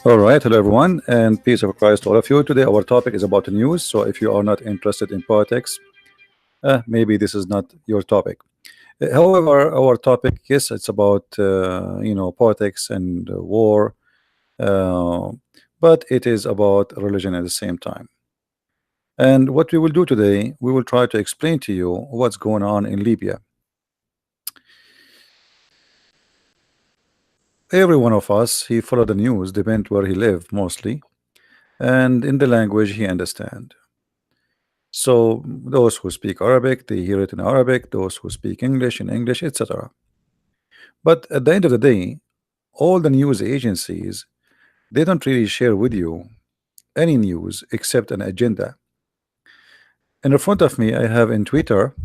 All right, hello everyone, and peace of Christ to all of you. Today, our topic is about the news. So, if you are not interested in politics, maybe this is not your topic. However, our topic, yes, it's about politics and war, uh, but it is about religion at the same time. And what we will do today, we will try to explain to you what's going on in Libya. Every one of us, he follow the news, depend where he live mostly, and in the language he understand. So those who speak Arabic, they hear it in Arabic, those who speak English in English, etc. But at the end of the day, all the news agencies, they don't really share with you any news except an agenda. And in front of me, I have in Twitter,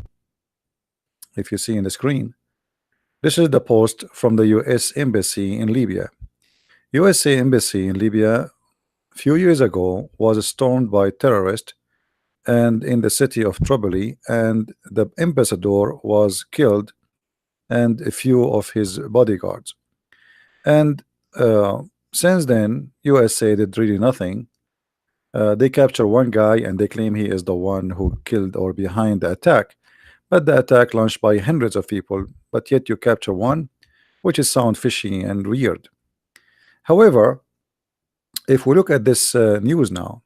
if you see in the screen, this is the post from the US Embassy in Libya. USA Embassy in Libya a few years ago was stormed by terrorists and in the city of Tripoli, and the ambassador was killed and a few of his bodyguards. And since then, USA did really nothing. They capture one guy and they claim he is the one who killed or behind the attack. But the attack launched by hundreds of people, but yet you capture one, which is sound fishy and weird. However, if we look at this news now,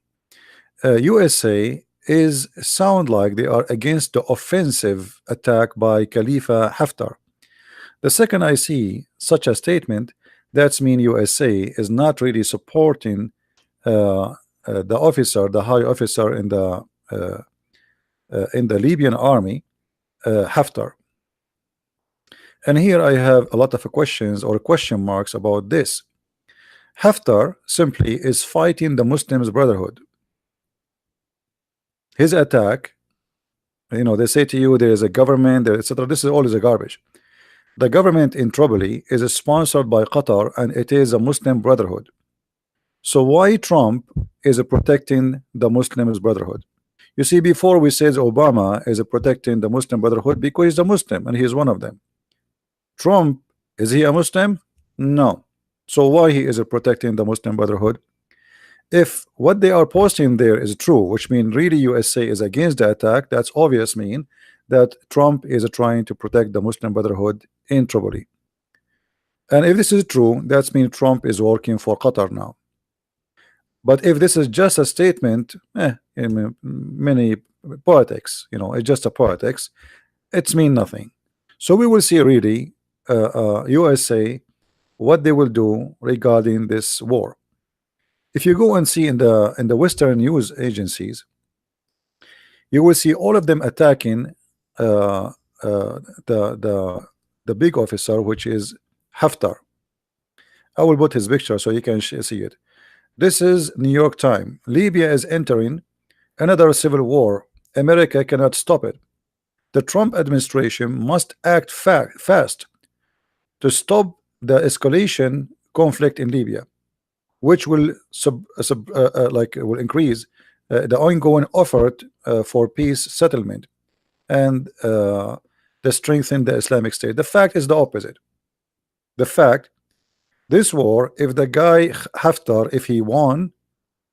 USA is sound like they are against the offensive attack by Khalifa Haftar. The second I see such a statement, that's mean USA is not really supporting the officer, the high officer in the Libyan army, Haftar. And here I have a lot of questions or question marks about this. Haftar simply is fighting the Muslims Brotherhood. His attack, they say to you there is a government, etc. This is all is a garbage. The government in Tripoli is sponsored by Qatar and it is a Muslim Brotherhood. So why Trump is protecting the Muslims Brotherhood? You see, before we said Obama is protecting the Muslim Brotherhood because he's a Muslim and he is one of them. Trump, is he a Muslim? No. So why he is protecting the Muslim Brotherhood? If what they are posting there is true, which means really USA is against the attack, that's obvious mean that Trump is trying to protect the Muslim Brotherhood in Tripoli. And if this is true, that means Trump is working for Qatar now. But if this is just a statement, in many politics, it's just a politics, it's mean nothing. So we will see really USA what they will do regarding this war. If you go and see in the Western news agencies, you will see all of them attacking the big officer, which is Haftar. I will put his picture so you can see it. This is New York Times. Libya is entering another civil war. America cannot stop it. The Trump administration must act fast to stop the escalation conflict in Libya, which will will increase the ongoing effort for peace settlement and the strengthen the Islamic State. The fact is the opposite. The fact, this war, if the guy Haftar, if he won,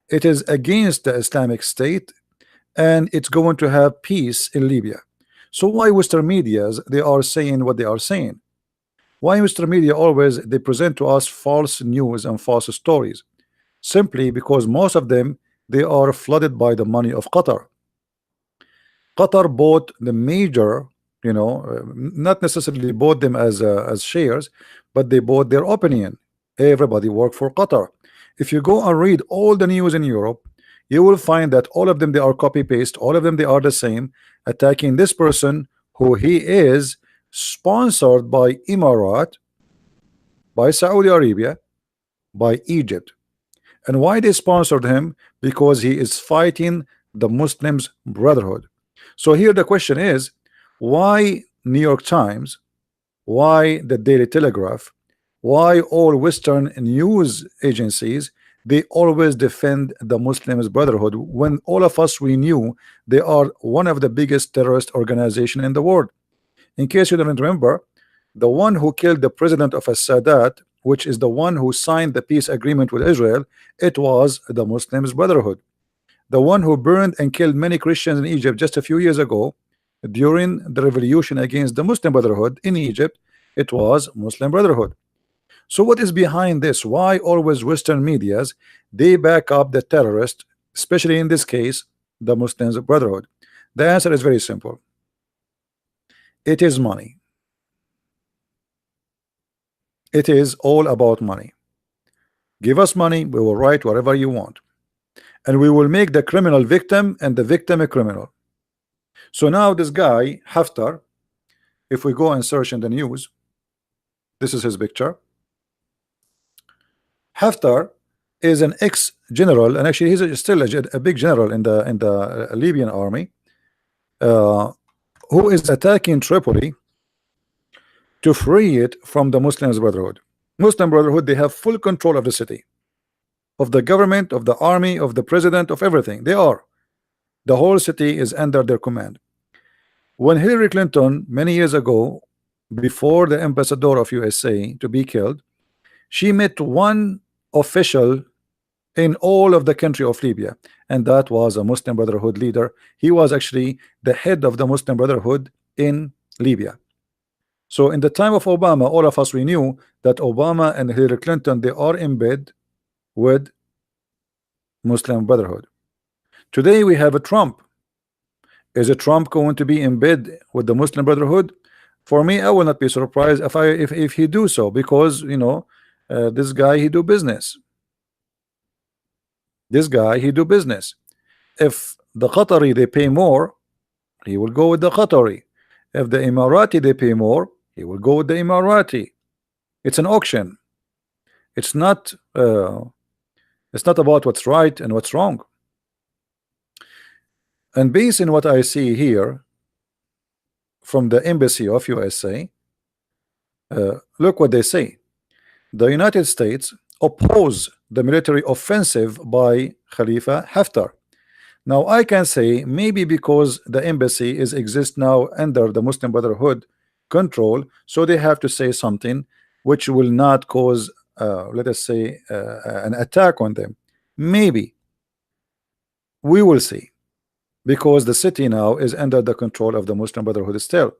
it is against the Islamic State and it's going to have peace in Libya. So why Western medias they are saying what they are saying? Why Western media always they present to us false news and false stories? Simply because most of them they are flooded by the money of Qatar. Qatar bought the major, not necessarily bought them as shares, but they bought their opinion. Everybody work for Qatar. If you go and read all the news in Europe, you will find that all of them they are copy paste, all of them they are the same, attacking this person who he is sponsored by Emirat, by Saudi Arabia, by Egypt. And why they sponsored him? Because he is fighting the Muslims Brotherhood. So here the question is, why New York Times, why the Daily Telegraph, why all Western news agencies they always defend the Muslims Brotherhood when all of us we knew they are one of the biggest terrorist organization in the world? In case you don't remember, the one who killed the president of Sadat which is the one who signed the peace agreement with Israel, it was the Muslims Brotherhood. The one who burned and killed many Christians in Egypt just a few years ago during the revolution against the Muslim Brotherhood in Egypt, it was Muslim Brotherhood. So what is behind this? Why always Western medias they back up the terrorist, especially in this case, the Muslims Brotherhood? The answer is very simple. It is money. It is all about money. Give us money, we will write whatever you want, and we will make the criminal victim and the victim a criminal. So now this guy Haftar, if we go and search in the news, this is his picture. Haftar is an ex-general, and actually he's still a big general in the Libyan army, who is attacking Tripoli to free it from the Muslims Brotherhood. Muslim Brotherhood, they have full control of the city, of the government, of the army, of the president, of everything. They are. The whole city is under their command. When Hillary Clinton, many years ago, before the ambassador of USA to be killed, she met one official in all of the country of Libya, and that was a Muslim Brotherhood leader. He was actually the head of the Muslim Brotherhood in Libya. So in the time of Obama, all of us, we knew that Obama and Hillary Clinton, they are in bed with Muslim Brotherhood. Today we have a Trump. Is a Trump going to be in bed with the Muslim Brotherhood? For me, I will not be surprised if he do so, because you know, this guy, he do business. This guy, he do business. If the Qatari they pay more, he will go with the Qatari. If the Emirati they pay more, he will go with the Emirati. It's an auction. It's not about what's right and what's wrong. And based on what I see here from the embassy of USA, look what they say. The United States oppose the military offensive by Khalifa Haftar. Now I can say maybe because the embassy exists now under the Muslim Brotherhood control, so they have to say something which will not cause let us say an attack on them. Maybe we will see, because the city now is under the control of the Muslim Brotherhood still.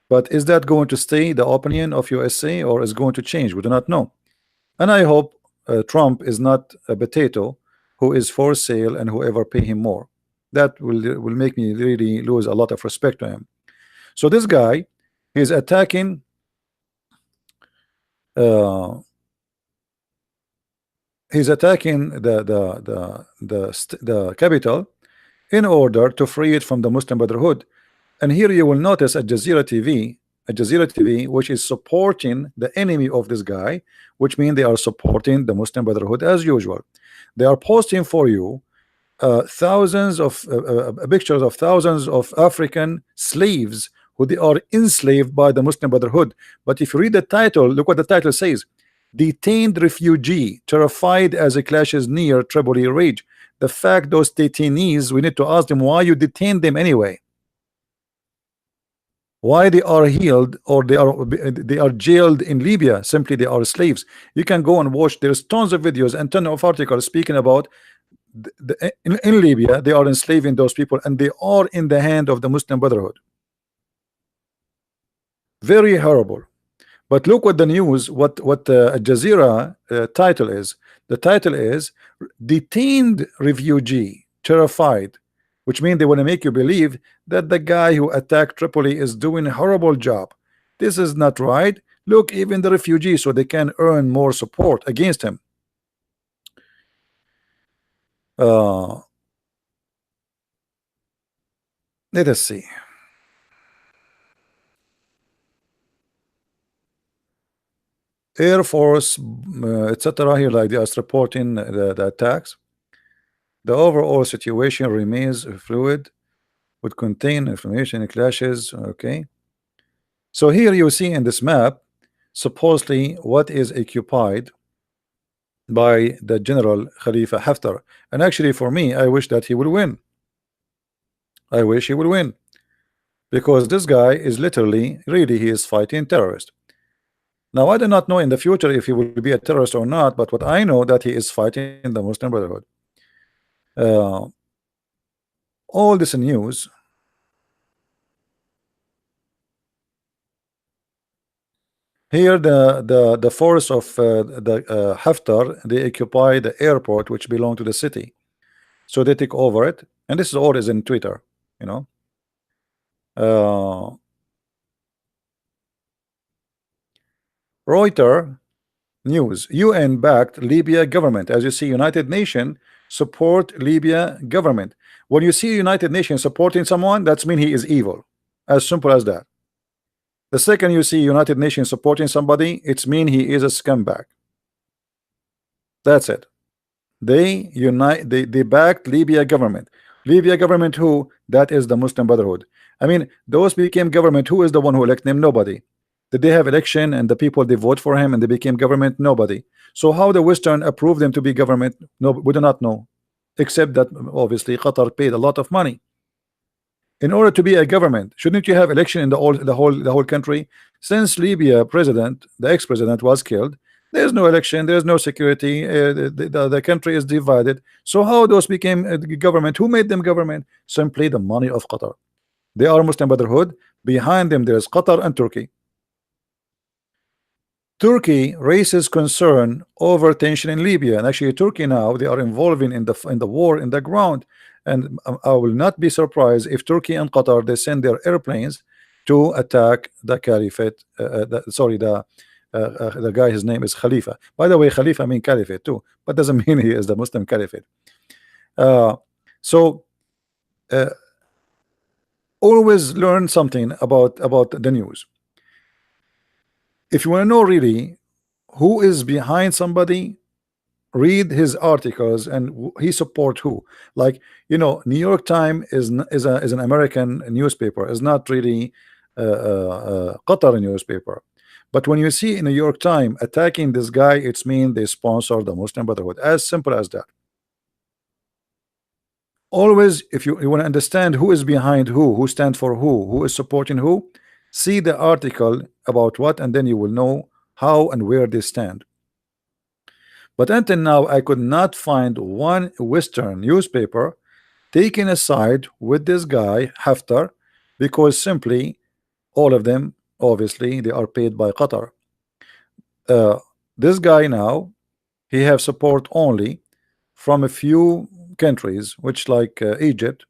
But is that going to stay the opinion of USA, or is going to change? We do not know. And I hope Trump is not a potato who is for sale and whoever pay him more. That will make me really lose a lot of respect to him. So this guy is attacking the capital in order to free it from the Muslim Brotherhood. And here you will notice Al Jazeera TV, which is supporting the enemy of this guy, which means they are supporting the Muslim Brotherhood as usual. They are posting for you thousands of pictures of thousands of African slaves who they are enslaved by the Muslim Brotherhood. But if you read the title, look what the title says: detained refugee terrified as he clashes near Tripoli rage. The fact those detainees, we need to ask them why you detain them anyway. Why they are healed, or they are jailed in Libya? Simply they are slaves. You can go and watch. There's tons of videos and tons of articles speaking about in Libya they are enslaving those people, and they are in the hand of the Muslim Brotherhood. Very horrible. But look what the news, what Al Jazeera title is. The title is detained refugee terrified, which means they want to make you believe that the guy who attacked Tripoli is doing a horrible job. This is not right. Look, even the refugees, so they can earn more support against him. Let us see. Air Force, etc. Here, like they are reporting the attacks. The overall situation remains fluid, would contain information and clashes. Okay. So here you see in this map, supposedly what is occupied by the General Khalifa Haftar. And actually, for me, I wish that he will win. I wish he will win, because this guy is literally, really, he is fighting terrorists. Now I do not know in the future if he will be a terrorist or not, but what I know that he is fighting the Muslim Brotherhood. Uh, all this news. Here, the force of the Haftar, they occupy the airport which belonged to the city, so they take over it, and this is all is in Twitter, you know. Uh, Reuters news: UN backed Libya government. As you see, United Nations support Libya government. When you see United Nations supporting someone, that's mean he is evil. As simple as that. The second you see United Nations supporting somebody, it's mean he is a scumbag. That's it. They backed Libya government. Libya government who? That is the Muslim Brotherhood. I mean, those became government. Who is the one who elected them? Nobody. Did they have election and the people they vote for him and they became government? Nobody. So how the Western approved them to be government? No, we do not know. Except that obviously Qatar paid a lot of money. In order to be a government, shouldn't you have election in the whole country? Since Libya president, the ex-president was killed, there's no election, there's no security, the country is divided. So how those became government? Who made them government? Simply the money of Qatar. They are Muslim Brotherhood. Behind them there is Qatar and Turkey. Turkey raises concern over tension in Libya, and actually Turkey now they are involving in the war in the ground, and I will not be surprised if Turkey and Qatar they send their airplanes to attack the caliphate. The guy, his name is Khalifa. By the way, Khalifa mean caliphate too, but doesn't mean he is the Muslim caliphate. Uh, so uh, always learn something about the news. If you want to know really who is behind somebody, read his articles and he support who. Like, you know, New York Times is an American newspaper, is not really Qatar newspaper. But when you see in New York Times attacking this guy, it's mean they sponsor the Muslim Brotherhood. As simple as that. Always, if you want to understand who is behind who stands for who is supporting who, see the article about what, and then you will know how and where they stand. But until now, I could not find one Western newspaper taking a side with this guy Haftar, because simply all of them, obviously, they are paid by Qatar. This guy now, he have support only from a few countries, which like Egypt,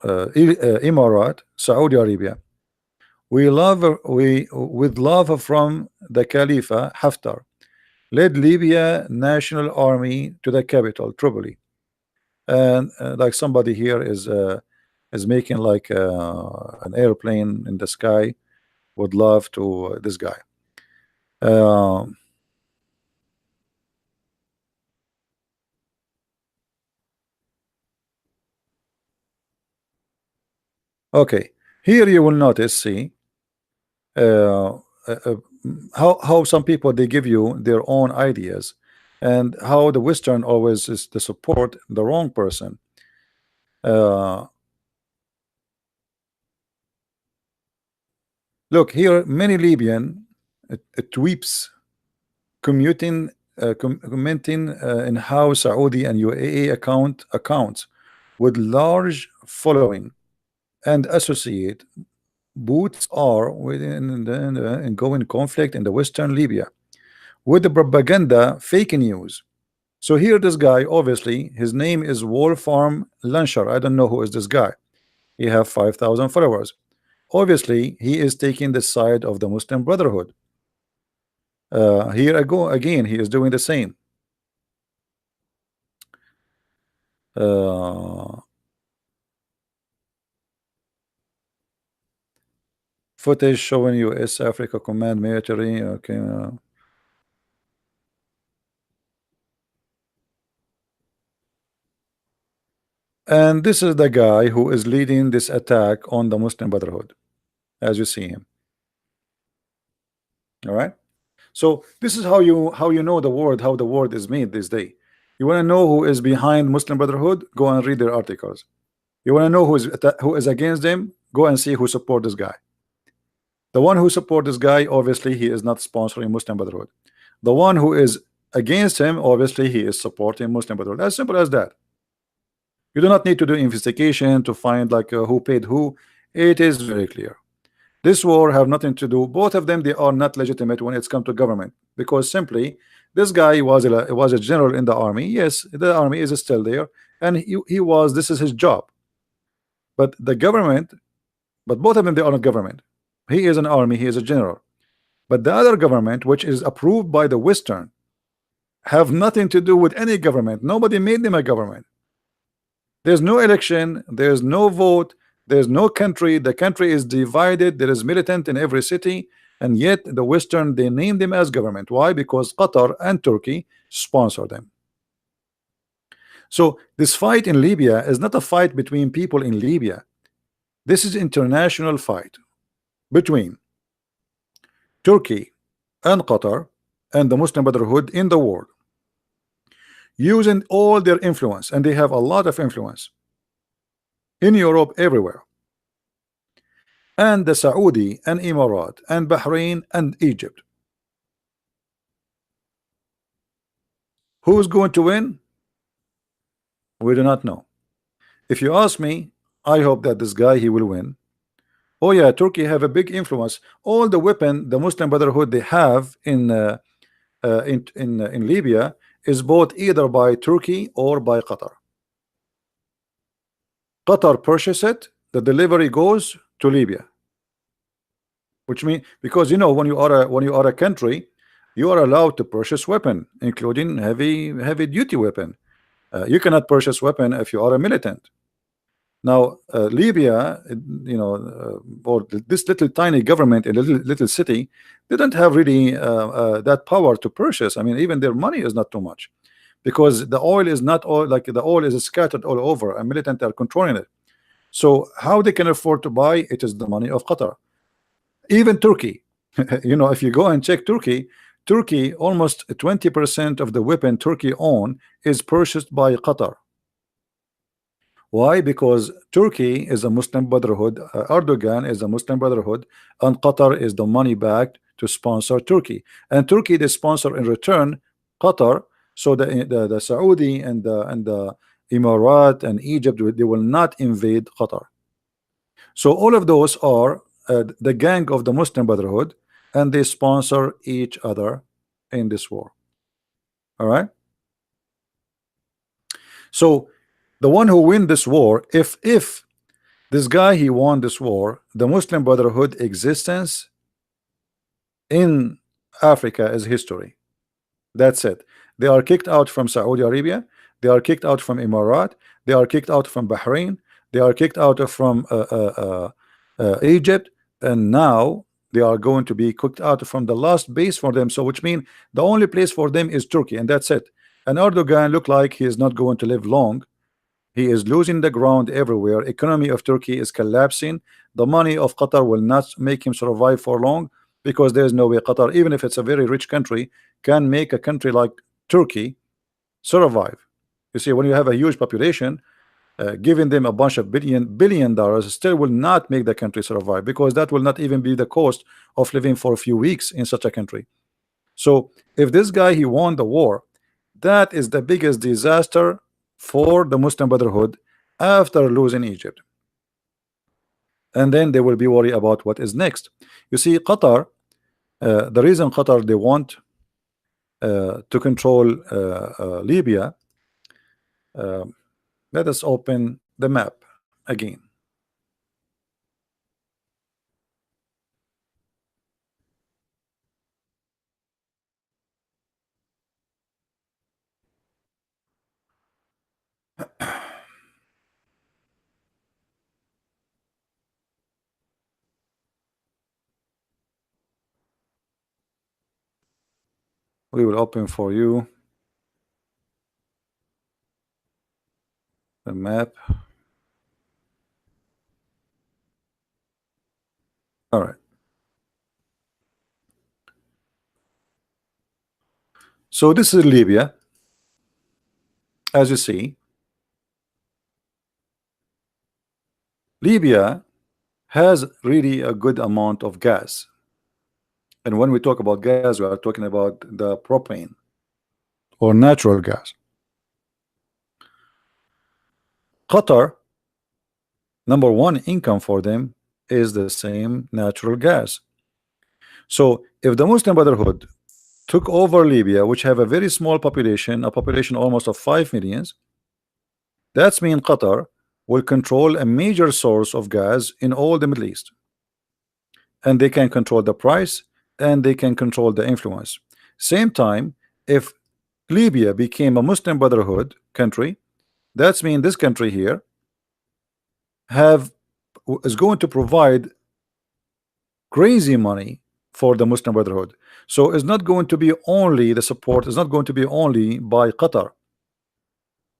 Emirat, Saudi Arabia. We with love from the Khalifa Haftar led Libya National Army to the capital Tripoli, and like somebody here is making like an airplane in the sky. Would love to this guy. Um okay, here you will notice, see, uh, uh, uh, how some people they give you their own ideas, and how the Western always is to support the wrong person. Uh, Look here, many Libyan tweets commenting in how Saudi and UAE accounts with large following and associate boots are within the ongoing conflict in the Western Libya with the propaganda fake news. So here this guy, obviously his name is Wolfram Lanscher. I don't know who is this guy. He have 5,000 followers. Obviously he is taking the side of the Muslim Brotherhood. Here I go again, he is doing the same. uh, Footage showing US Africa Command military. Okay. And this is the guy who is leading this attack on the Muslim Brotherhood, as you see him. All right. So this is how you know the word, how the word is made this day. You want to know who is behind Muslim Brotherhood? Go and read their articles. You want to know who is against them? Go and see who support this guy. The one who support this guy, obviously he is not sponsoring Muslim Brotherhood. The one who is against him, obviously he is supporting Muslim Brotherhood. As simple as that. You do not need to do investigation to find like who paid who. It is very clear. This war have nothing to do. Both of them, they are not legitimate when it's come to government, because simply this guy was a general in the army. Yes, the army is still there, and he was, this is his job. But the government, but both of them, they are not government. He is an army, he is a general. But the other government, which is approved by the Western, have nothing to do with any government. Nobody made them a government. There's no election, there's no vote, there's no country. The country is divided. There is militant in every city, and yet the Western, they name them as government. Why? Because Qatar and Turkey sponsor them. So this fight in Libya is not a fight between people in Libya. This is international fight between Turkey and Qatar and the Muslim Brotherhood in the world, using all their influence, and they have a lot of influence in Europe, everywhere, and the Saudi and Emirat and Bahrain and Egypt. Who's going to win? We do not know. If you ask me, I hope that this guy, he will win. Oh yeah, Turkey have a big influence. All the weapon the Muslim Brotherhood they have in Libya is bought either by Turkey or by Qatar. Qatar purchase it, the delivery goes to Libya, which means, because you know, when you are a country, you are allowed to purchase weapon, including heavy duty weapon. You cannot purchase weapon if you are a militant. Now Libya, you know, or this little tiny government in a little city, they don't have really that power to purchase. I mean, even their money is not too much, because the oil is not all, like the oil is scattered all over, and militant are controlling it. So how they can afford to buy? It is the money of Qatar. Even Turkey, you know, if you go and check Turkey, almost 20% of the weapon Turkey own is purchased by Qatar. Why? Because Turkey is a Muslim Brotherhood, Erdogan is a Muslim Brotherhood, and Qatar is the money backed to sponsor Turkey, and Turkey they sponsor in return Qatar. So the Saudi and the Emirat and Egypt, they will not invade Qatar. So all of those are the gang of the Muslim Brotherhood, and they sponsor each other in this war. All right. So the one who win this war, if this guy he won this war, the Muslim Brotherhood existence in Africa is history. That's it. They are kicked out from Saudi Arabia, they are kicked out from Emirat, they are kicked out from Bahrain, they are kicked out from Egypt, and now they are going to be kicked out from the last base for them. So which means the only place for them is Turkey, and that's it. And Erdogan look like he is not going to live long. He is losing the ground everywhere. Economy of Turkey is collapsing. The money of Qatar will not make him survive for long, because there is no way Qatar, even if it's a very rich country, can make a country like Turkey survive. You see, when you have a huge population, giving them a bunch of billion dollars still will not make the country survive, because that will not even be the cost of living for a few weeks in such a country. So if this guy he won the war, that is the biggest disaster for the Muslim Brotherhood after losing Egypt. And then they will be worried about what is next. You see, Qatar, the reason Qatar they want to control Libya, let us open the map again. We will open for you the map. All right. So this is Libya. As you see, Libya has really a good amount of gas. And when we talk about gas, we are talking about the propane or natural gas. Qatar, number one income for them is the same natural gas. So if the Muslim Brotherhood took over Libya, which have a very small population, a population almost of 5 millions, that's mean Qatar will control a major source of gas in all the Middle East, and they can control the price and they can control the influence. Same time, if Libya became a Muslim Brotherhood country, that's mean this country here have is going to provide crazy money for the Muslim Brotherhood. So it's not going to be only the support is not going to be only by Qatar.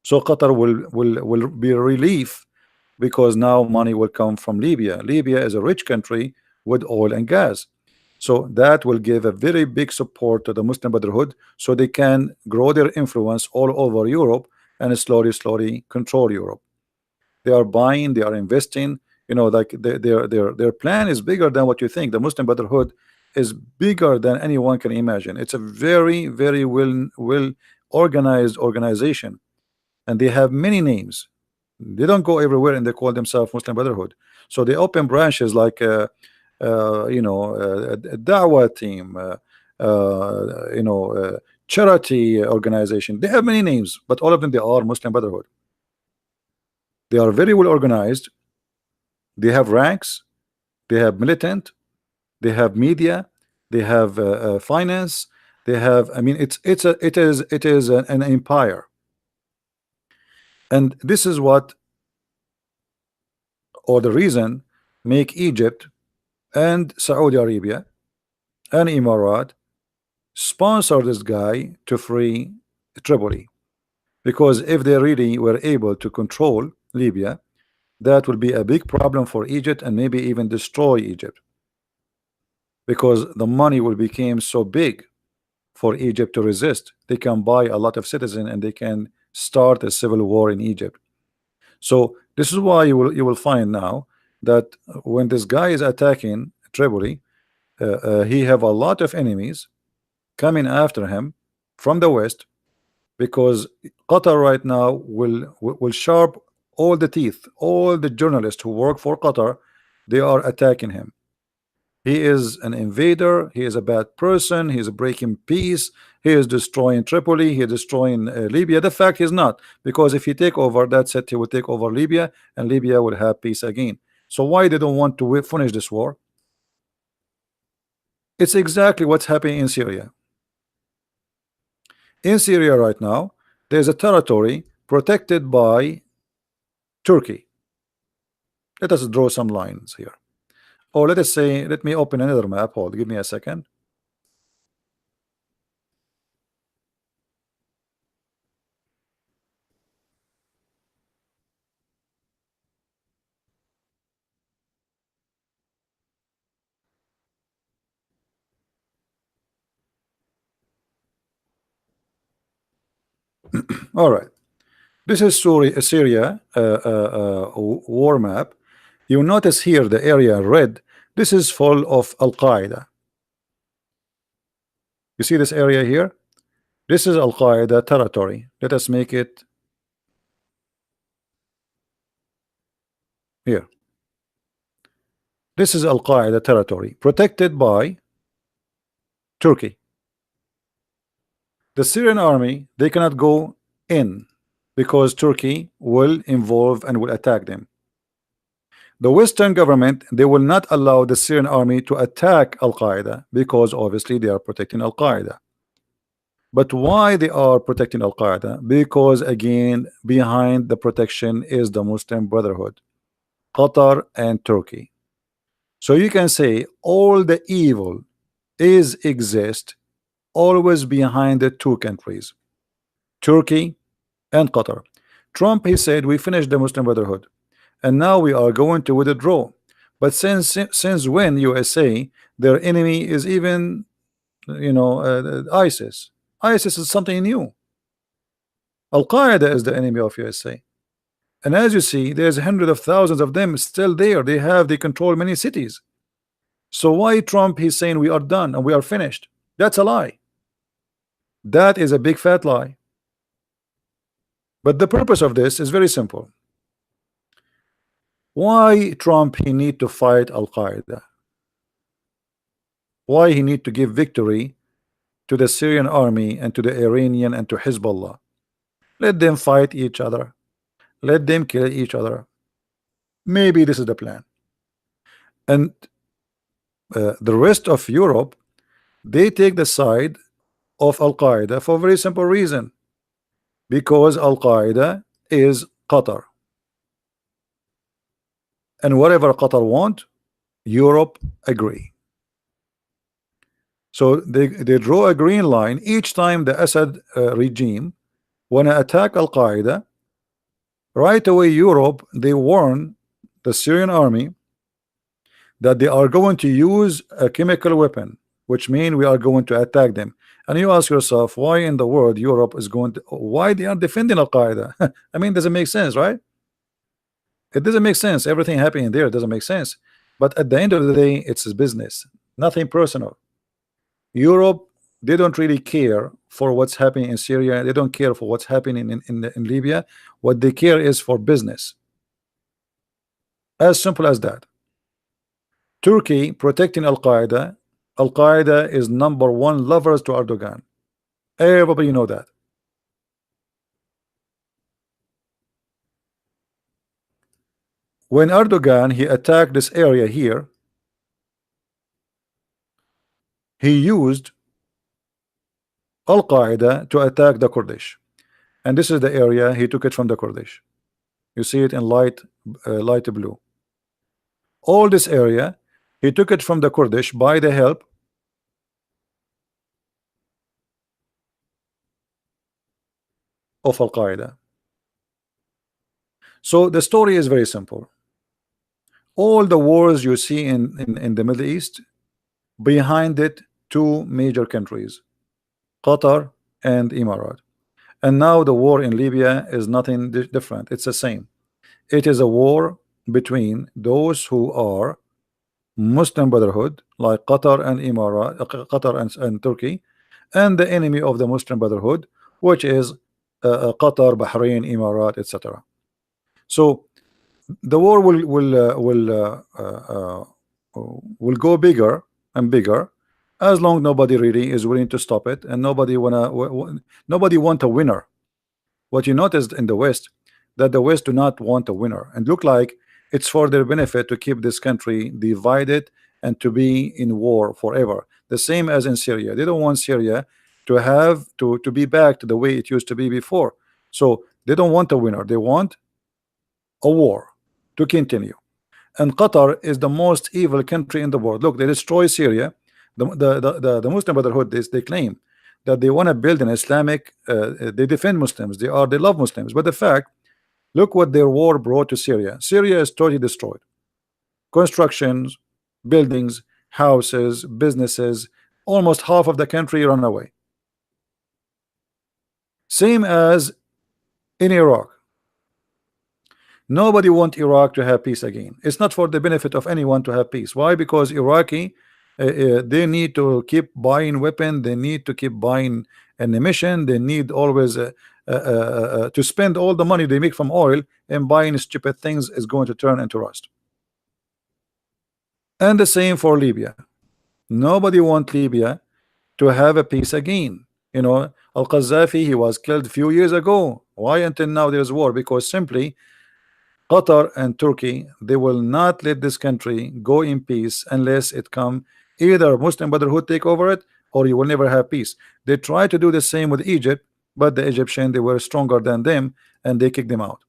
So Qatar will be a relief because now money will come from Libya. Libya is a rich country with oil and gas. So that will give a very big support to the Muslim Brotherhood so they can grow their influence all over Europe and slowly control Europe. They are buying, they are investing, like their plan is bigger than what you think. The Muslim Brotherhood is bigger than anyone can imagine. It's a very well organized organization, and they have many names. They don't go everywhere and they call themselves Muslim Brotherhood. So they open branches like a da'wah team, charity organization. They have many names, but all of them they are Muslim Brotherhood. They are very well organized. They have ranks, they have militant, they have media, they have finance, they have, I mean, it is an empire. And this is what, or the reason, make Egypt and Saudi Arabia and Emirat sponsor this guy to free Tripoli, because if they really were able to control Libya, that will be a big problem for Egypt and maybe even destroy Egypt, because the money will become so big for Egypt to resist. They can buy a lot of citizens and they can start a civil war in Egypt. So this is why you will find now that when this guy is attacking Tripoli, he have a lot of enemies coming after him from the west, because Qatar right now will sharp all the teeth. All the journalists who work for Qatar, they are attacking him. He is an invader, he is a bad person, he is breaking peace, he is destroying Tripoli, he is destroying Libya. The fact is not, because if he take over, that's it, he will take over Libya and Libya will have peace again. So why they don't want to finish this war? It's exactly what's happening in Syria. In Syria right now, there's a territory protected by Turkey. Let us draw some lines here. Or let us say, let me open another map. Hold, give me a second. All right. This is Syria war map. You notice here the area red. This is full of Al Qaeda. You see this area here? This is Al Qaeda territory. Let us make it here. This is Al Qaeda territory protected by Turkey. The Syrian army, they cannot go in because Turkey will involve and will attack them. The Western government, they will not allow the Syrian army to attack Al Qaeda because obviously they are protecting Al Qaeda. But why they are protecting Al Qaeda? Because again, behind the protection is the Muslim Brotherhood, Qatar and Turkey. So you can say all the evil exist always behind the two countries, Turkey and Qatar. Trump, he said we finished the Muslim Brotherhood and now we are going to withdraw. But since when USA, their enemy is even ISIS. ISIS is something new. Al Qaeda is the enemy of USA, And as you see, there's hundreds of thousands of them still there. They control many cities. So why Trump he's saying we are done and we are finished? That's a lie. That is a big fat lie. But the purpose of this is very simple. Why Trump he need to fight Al Qaeda? Why he need to give victory to the Syrian army and to the Iranian and to Hezbollah? Let them fight each other. Let them kill each other. Maybe this is the plan. And the rest of Europe, they take the side of Al Qaeda for a very simple reason, because Al Qaeda is Qatar, and whatever Qatar want, Europe agree. So they draw a green line each time the Assad regime wanna attack Al Qaeda. Right away, Europe they warn the Syrian army that they are going to use a chemical weapon, which means we are going to attack them. And you ask yourself, why in the world Europe is going to, why they are defending Al Qaeda? I mean, doesn't make sense, right? It doesn't make sense. Everything happening there doesn't make sense. But at the end of the day, it's his business, nothing personal. Europe, they don't really care for what's happening in Syria. They don't care for what's happening in Libya. What they care is for business. As simple as that. Turkey protecting Al Qaeda. Al Qaeda is #1 lovers to Erdogan. Everybody know that. When Erdogan he attacked this area here, he used Al Qaeda to attack the Kurdish, and this is the area he took it from the Kurdish. You see it in light blue. All this area he took it from the Kurdish by the help of Al Qaeda. So the story is very simple. All the wars you see in the Middle East, behind it two major countries, Qatar and Emirat. And now the war in Libya is nothing different. It's the same. It is a war between those who are Muslim Brotherhood like Qatar and Emirat, Qatar and Turkey, and the enemy of the Muslim Brotherhood, which is Qatar, Bahrain, Emirat, etc. So the war will go bigger and bigger as long nobody really is willing to stop it, and nobody want a winner. What you noticed in the West, that the West do not want a winner, and look like it's for their benefit to keep this country divided and to be in war forever. The same as in Syria. They don't want Syria to have to be back to the way it used to be before. So they don't want a winner. They want a war to continue. And Qatar is the most evil country in the world. Look, they destroy Syria. The Muslim Brotherhood, they claim that they want to build an Islamic, they defend Muslims, they love Muslims, but the fact, look what their war brought to Syria. Syria is totally destroyed. Constructions, buildings, houses, businesses, almost half of the country run away. Same as in Iraq. Nobody wants Iraq to have peace again. It's not for the benefit of anyone to have peace. Why? Because Iraqi they need to keep buying weapons, they need to keep buying ammunition, they need always to spend all the money they make from oil, and buying stupid things is going to turn into rust. And the same for Libya. Nobody wants Libya to have a peace again. You know, Al-Qaddafi, he was killed a few years ago. Why until now there's war? Because simply Qatar and Turkey, they will not let this country go in peace unless it come either Muslim Brotherhood take over it, or you will never have peace. They try to do the same with Egypt, but the Egyptian, they were stronger than them and they kicked them out.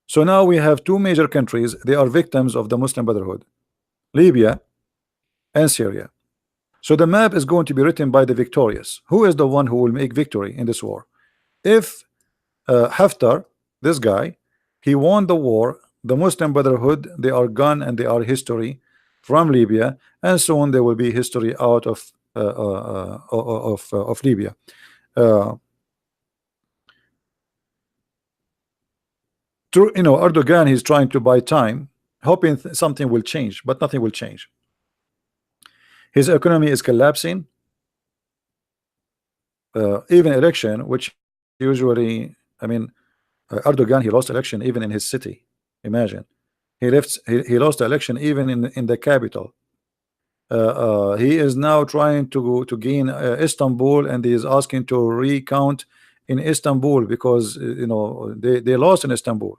So now we have two major countries, they are victims of the Muslim Brotherhood, Libya and Syria. So the map is going to be written by the victorious. Who is the one who will make victory in this war? If Haftar, this guy, he won the war, the Muslim Brotherhood, they are gone and they are history from Libya, and soon there will be history out of Libya. True, Erdogan, he's trying to buy time, hoping something will change, but nothing will change. His economy is collapsing. Even election, which usually, Erdogan, he lost election even in his city. Imagine, he lost the election even in the capital. He is now trying to gain Istanbul, and he is asking to recount in Istanbul because they lost in Istanbul.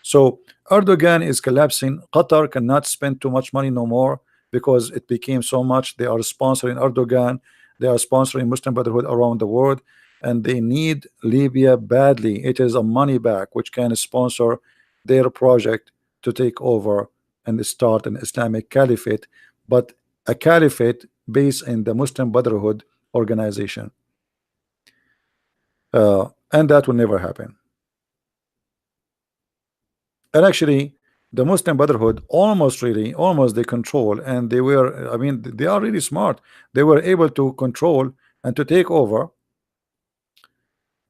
So Erdogan is collapsing. Qatar cannot spend too much money no more because it became so much. They are sponsoring Erdogan. They are sponsoring Muslim Brotherhood around the world, and they need Libya badly. It is a money back which can sponsor their project to take over and start an Islamic caliphate, but a caliphate based in the Muslim Brotherhood organization. And that will never happen. And actually, the Muslim Brotherhood almost they control, and they were, they are really smart. They were able to control and to take over,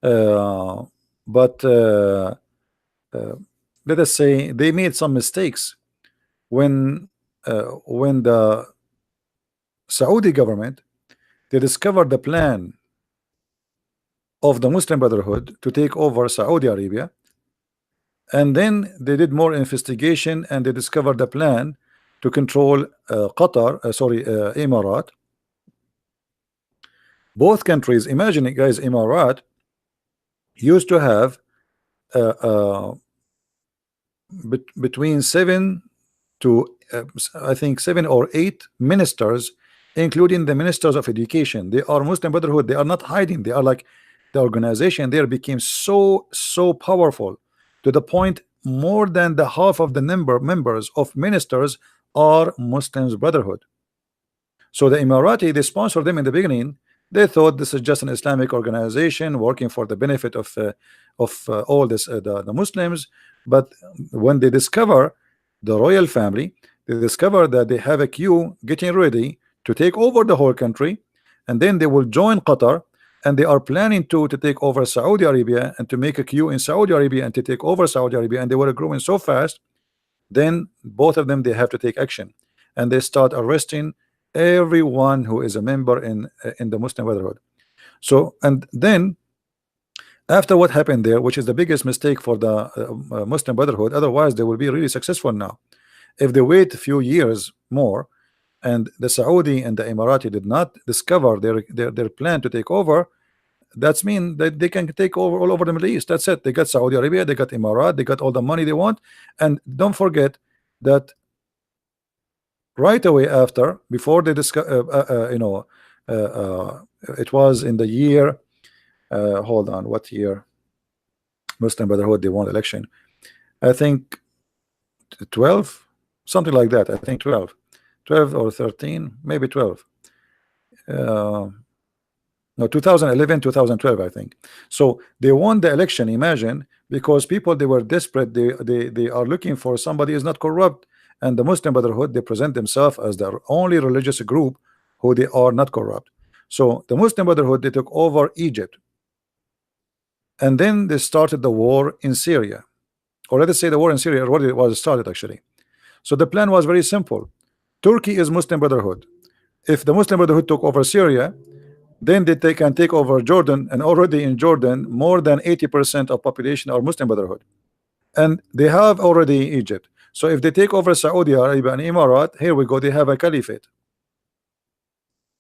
uh, but uh, let us say they made some mistakes when the Saudi government, they discovered the plan of the Muslim Brotherhood to take over Saudi Arabia, and then they did more investigation and they discovered the plan to control Emirat. Both countries, imagine it, guys, Emirat used to have uh, uh, between 7 or 8 ministers, including the ministers of education. They are Muslim Brotherhood. They are not hiding. They are like the organization there became so powerful to the point more than the half of the members of ministers are Muslims Brotherhood. So the Emirati, they sponsored them in the beginning. They thought this is just an Islamic organization working for the benefit of all the Muslims. But when they discover the royal family, they discover that they have a queue getting ready to take over the whole country, and then they will join Qatar, and they are planning to take over Saudi Arabia and to make a queue in Saudi Arabia and to take over Saudi Arabia, and they were growing so fast. Then both of them, they have to take action, and they start arresting everyone who is a member in the Muslim Brotherhood. So, and then after what happened there, which is the biggest mistake for the Muslim Brotherhood, otherwise they will be really successful now. If they wait a few years more, and the Saudi and the Emirati did not discover their plan to take over, that's mean that they can take over all over the Middle East. That's it. They got Saudi Arabia, they got Emirat, they got all the money they want. And don't forget that right away after, before they discover, uh, uh, it was in the year, hold on, what year? Muslim Brotherhood, they won election. I think 12, something like that. I think 12 or 13, maybe 12. Uh, no, 2011, 2012, I think. So they won the election, imagine, because people, they were desperate. They are looking for somebody who is not corrupt. And the Muslim Brotherhood, they present themselves as the only religious group who they are not corrupt. So the Muslim Brotherhood, they took over Egypt. And then they started the war in Syria. Or let us say the war in Syria already was started, actually. So the plan was very simple. Turkey is Muslim Brotherhood. If the Muslim Brotherhood took over Syria, then they can take over Jordan, and already in Jordan more than 80% of population are Muslim Brotherhood, and they have already Egypt. So if they take over Saudi Arabia and Emirat, here we go, they have a caliphate.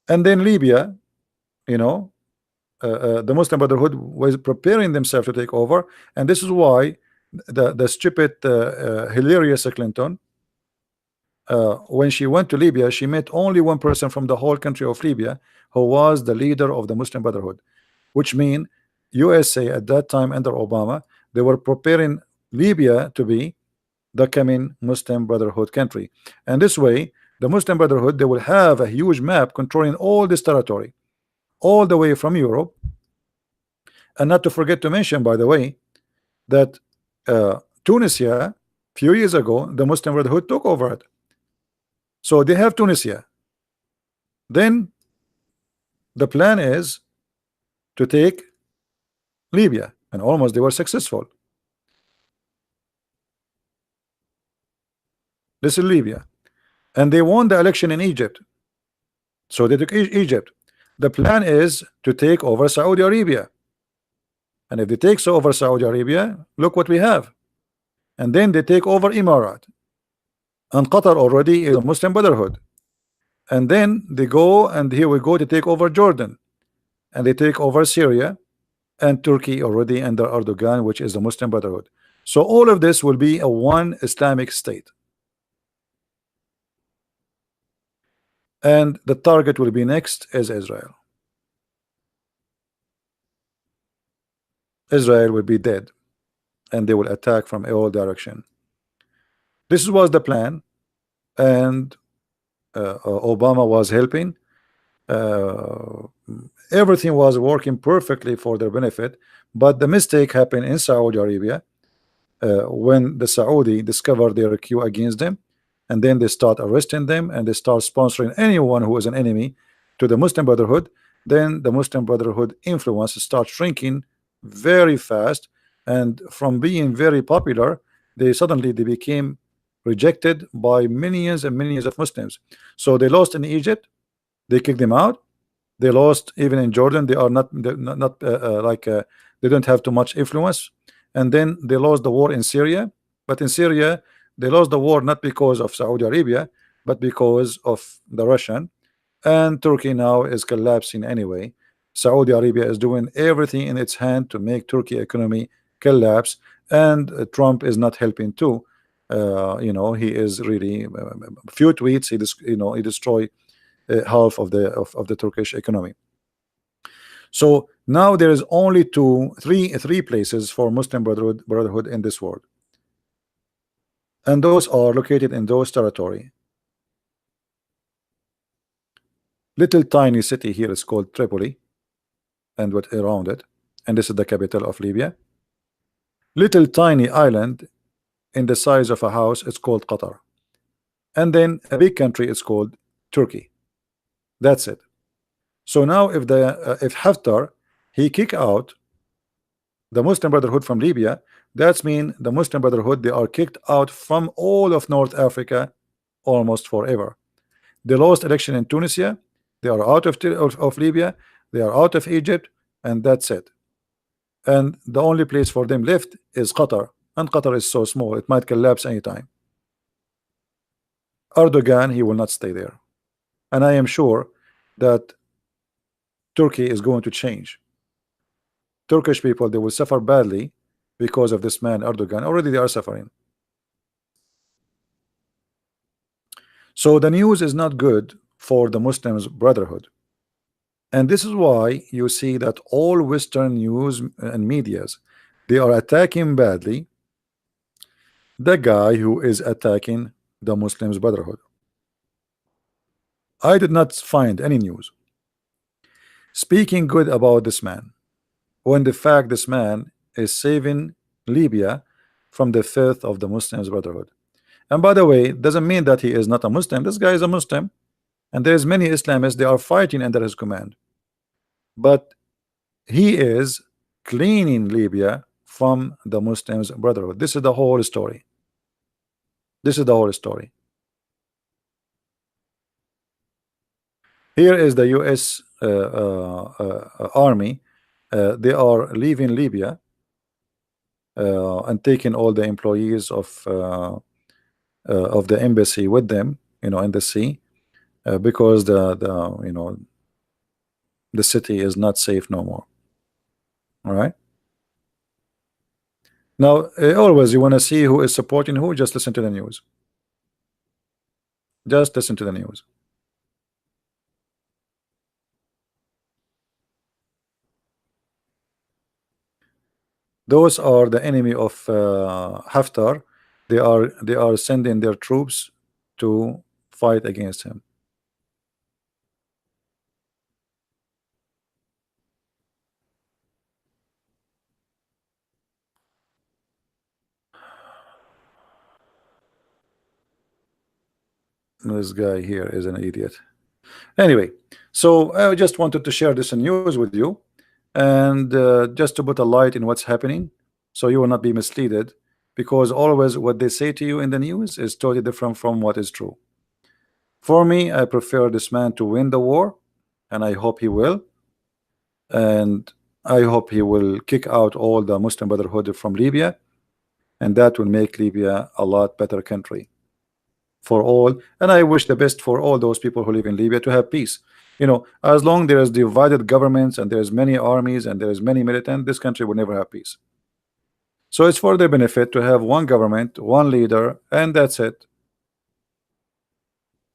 And then Libya, you know, the Muslim Brotherhood was preparing themselves to take over, and this is why the stupid hilarious Clinton, when she went to Libya, she met only one person from the whole country of Libya who was the leader of the Muslim Brotherhood, which mean USA at that time under Obama, they were preparing Libya to be the coming Muslim Brotherhood country. And this way, the Muslim Brotherhood, they will have a huge map controlling all this territory, all the way from Europe. And not to forget to mention, by the way, that Tunisia, few years ago, the Muslim Brotherhood took over it. So they have Tunisia. Then the plan is to take Libya, and almost they were successful. This is Libya, and they won the election in Egypt. So they took Egypt. The plan is to take over Saudi Arabia, and if they take over Saudi Arabia, look what we have. And then they take over Emirat, and Qatar already is a Muslim Brotherhood. And then they go, and here we go to take over Jordan, and they take over Syria, and Turkey already under Erdogan, which is the Muslim Brotherhood. So all of this will be a one Islamic state, and the target will be next is Israel. Israel will be dead, and they will attack from all direction. This was the plan, and Obama was helping. Uh, Everything was working perfectly for their benefit, but the mistake happened in Saudi Arabia when the Saudi discovered their coup against them, and then they start arresting them, and they start sponsoring anyone who is an enemy to the Muslim Brotherhood. Then the Muslim Brotherhood influence starts shrinking very fast, and from being very popular, they became rejected by millions and millions of Muslims. So they lost in Egypt, they kicked them out. They lost even in Jordan. They are not they don't have too much influence. And then they lost the war in Syria. But in Syria, they lost the war not because of Saudi Arabia, but because of the Russian. And Turkey now is collapsing anyway. Saudi Arabia is doing everything in its hand to make Turkey economy collapse, and Trump is not helping too. He is really few tweets. He destroy half of the Turkish economy. So now there is only three places for Muslim brotherhood in this world, and those are located in those territory. Little tiny city here is called Tripoli, and what around it, and this is the capital of Libya. Little tiny island in the size of a house, it's called Qatar, and then a big country is called Turkey. That's it. So now if Haftar he kick out the Muslim Brotherhood from Libya, that's mean the Muslim Brotherhood, they are kicked out from all of North Africa almost forever. They lost election in Tunisia, they are out of Libya, they are out of Egypt, and that's it. And the only place for them left is Qatar, and Qatar is so small it might collapse anytime. Erdogan, he will not stay there, and I am sure that Turkey is going to change. Turkish people, they will suffer badly because of this man Erdogan. Already they are suffering. So the news is not good for the Muslims Brotherhood, and this is why you see that all Western news and medias, they are attacking badly the guy who is attacking the Muslims Brotherhood. I did not find any news speaking good about this man, when the fact this man is saving Libya from the filth of the Muslims Brotherhood. And by the way, it doesn't mean that he is not a Muslim. This guy is a Muslim, and there's many Islamists, they are fighting under his command, but he is cleaning Libya from the Muslims Brotherhood. This is the whole story. This is the whole story. Here is the US army. They are leaving Libya and taking all the employees of the embassy with them, in the sea, because the city is not safe no more. All right. Now, always you want to see who is supporting who, just listen to the news. Just listen to the news. Those are the enemy of Haftar. They are sending their troops to fight against him. This guy here is an idiot. Anyway, so I just wanted to share this news with you, and just to put a light in what's happening, so you will not be misled. because always what they say to you in the news is totally different from what is true. For me, I prefer this man to win the war, and I hope he will. And I hope he will kick out all the Muslim Brotherhood from Libya, and that will make Libya a lot better country for all. And I wish the best for all those people who live in Libya to have peace. As long there is divided governments and there's many armies and there's many militant, this country will never have peace. So it's for their benefit to have one government, one leader, and that's it.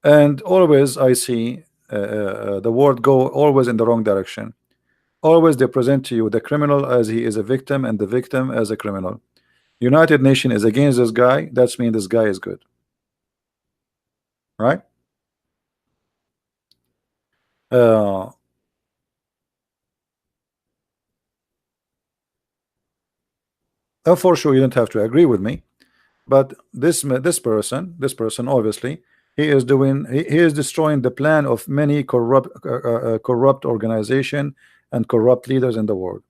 And always I see the world go always in the wrong direction. Always they present to you the criminal as he is a victim and the victim as a criminal. United Nations is against this guy, that's mean this guy is good, right? Uh, for sure you don't have to agree with me, but this person obviously he is destroying the plan of many corrupt organization and corrupt leaders in the world.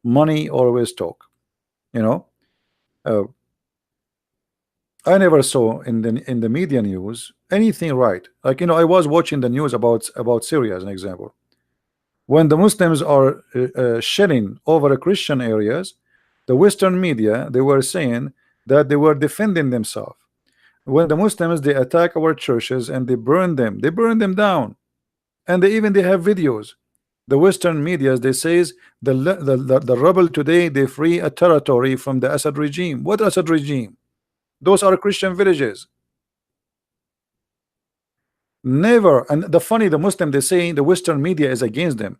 Money always talk, you know. Uh, I never saw in the media news anything right. Like I was watching the news about Syria as an example. When the Muslims are shelling over Christian areas, the Western media they were saying that they were defending themselves. When the Muslims they attack our churches and they burn them down, and they have videos. The Western medias they says the rebel today they free a territory from the Assad regime. What Assad regime? Those are Christian villages. Never. And the funny, the Muslim they say the Western media is against them.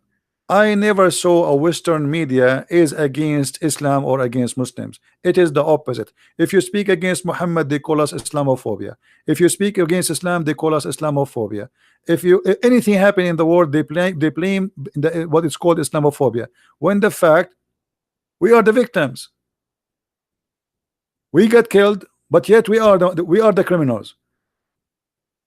I never saw a Western media is against Islam or against Muslims. It is the opposite. If you speak against Muhammad, they call us Islamophobia. If you speak against Islam, they call us Islamophobia. If anything happen in the world, they blame what is called Islamophobia. When the fact we are the victims, we get killed, but yet we are the criminals.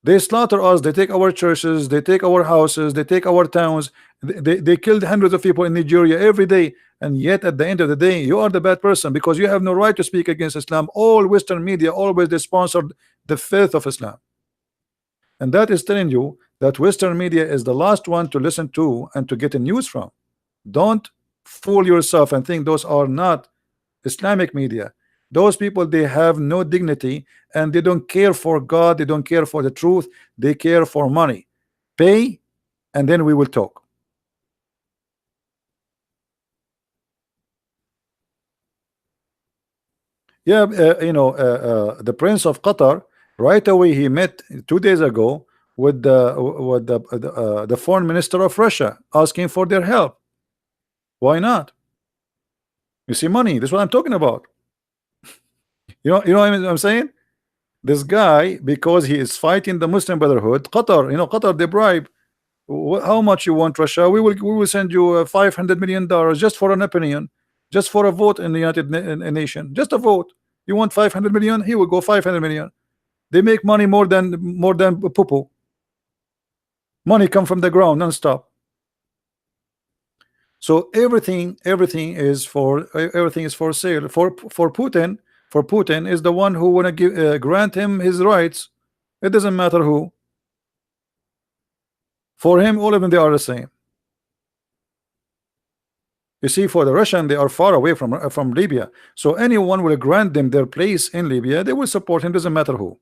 They slaughter us, they take our churches, they take our houses, they take our towns, they killed hundreds of people in Nigeria every day, and yet at the end of the day you are the bad person because you have no right to speak against Islam. All Western media always they sponsored the faith of Islam, and that is telling you that Western media is the last one to listen to and to get a news from. Don't fool yourself and think those are not Islamic media. Those people they have no dignity and they don't care for God, they don't care for the truth, they care for money. Pay and then we will talk. Yeah, the Prince of Qatar right away he met 2 days ago with the foreign minister of Russia asking for their help. Why not? You see, money, this is what I'm talking about. You know what I'm saying? This guy, because he is fighting the Muslim Brotherhood, Qatar, they bribe. How much you want, Russia? We will send you $500 million just for an opinion, just for a vote in the United Nation, just a vote. You want 500 million? He will go 500 million. They make money more than poo-poo. Money come from the ground non-stop. So everything is for sale for Putin. For Putin is the one who want to give grant him his rights. It doesn't matter who. For him, all of them they are the same. You see, for the Russian, they are far away from Libya. So anyone will grant them their place in Libya. They will support him. Doesn't matter who.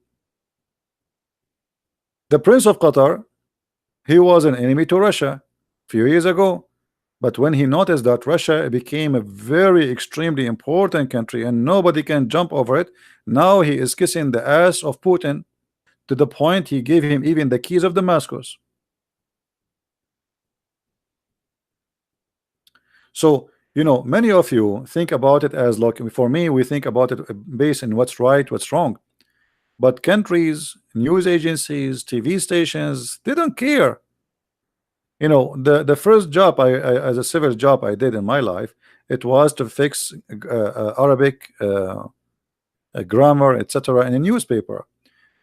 The Prince of Qatar, he was an enemy to Russia a few years ago. But when he noticed that Russia became a very extremely important country and nobody can jump over it, now he is kissing the ass of Putin to the point he gave him even the keys of Damascus. So, many of you think about it as like, for me, we think about it based on what's right, what's wrong. But countries, news agencies, TV stations, they don't care. The first job as a civil job I did in my life, it was to fix Arabic grammar, etc. in a newspaper.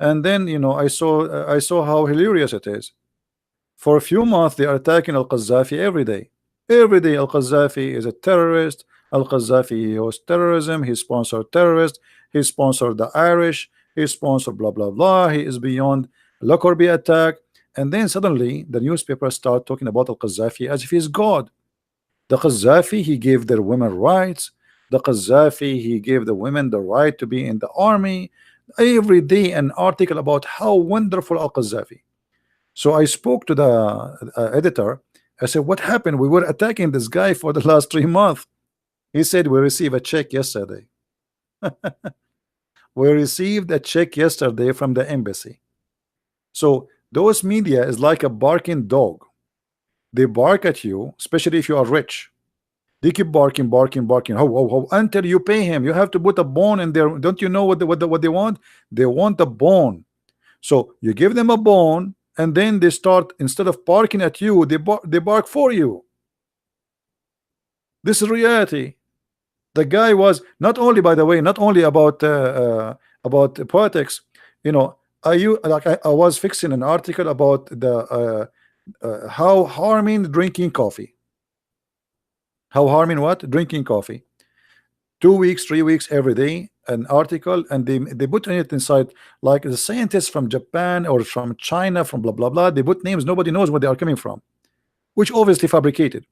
And then I saw how hilarious it is. For a few months they are attacking Al-Qaddafi every day. Every day Al-Qaddafi is a terrorist. Al-Qaddafi, he hosts terrorism, he sponsored terrorists, he sponsored the Irish, he sponsored blah blah blah, he is beyond Lockerbie attack. And then suddenly the newspapers start talking about Al-Qaddafi as if he's God. The Qaddafi, he gave their women rights. The Qaddafi, he gave the women the right to be in the army. Every day an article about how wonderful Al-Qaddafi. So I spoke to the editor. I said, what happened? We were attacking this guy for the last 3 months. He said, we received a check yesterday. We received a check yesterday from the embassy. So those media is like a barking dog. They bark at you, especially if you are rich. They keep barking, barking, barking, ho, ho, ho, until you pay him. You have to put a bone in there. Don't you know what they want? They want a bone. So you give them a bone, and then they start, instead of barking at you, they bark for you. This is reality. The guy was not only, by the way, not only about politics. You know, I was fixing an article about the how harming drinking coffee. How harming what? Drinking coffee. 2 weeks, 3 weeks every day, an article, and they put it inside like the scientists from Japan or from China, from blah blah blah. They put names, nobody knows where they are coming from, which obviously fabricated.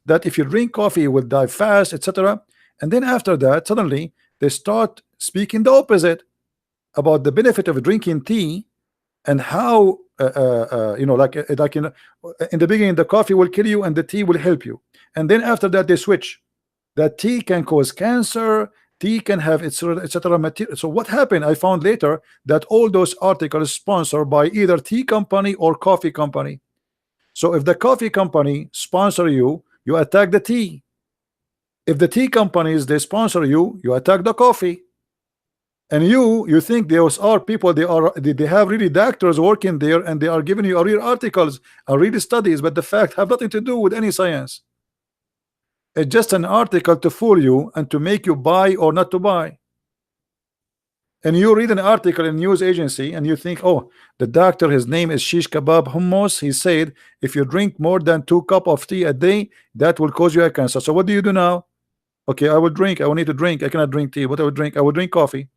That if you drink coffee, you will die fast, etc. And then after that, suddenly they start speaking the opposite about the benefit of drinking tea, and how you know, like in the beginning the coffee will kill you and the tea will help you, and then after that they switch that tea can cause cancer, tea can have etc material. So what happened? I found later that all those articles sponsored by either tea company or coffee company. So if the coffee company sponsor you, you attack the tea. If the tea companies they sponsor you, you attack the coffee. And you think those are people, they have really doctors working there, and they are giving you real articles and real studies, but the fact have nothing to do with any science. It's just an article to fool you and to make you buy or not to buy. And you read an article in news agency and you think, oh, the doctor, his name is Shish Kebab Hummus, he said if you drink more than 2 cups of tea a day, that will cause you a cancer. So what do you do now? Okay, I will drink, I will need to drink, I cannot drink tea. What I will drink? I will drink coffee.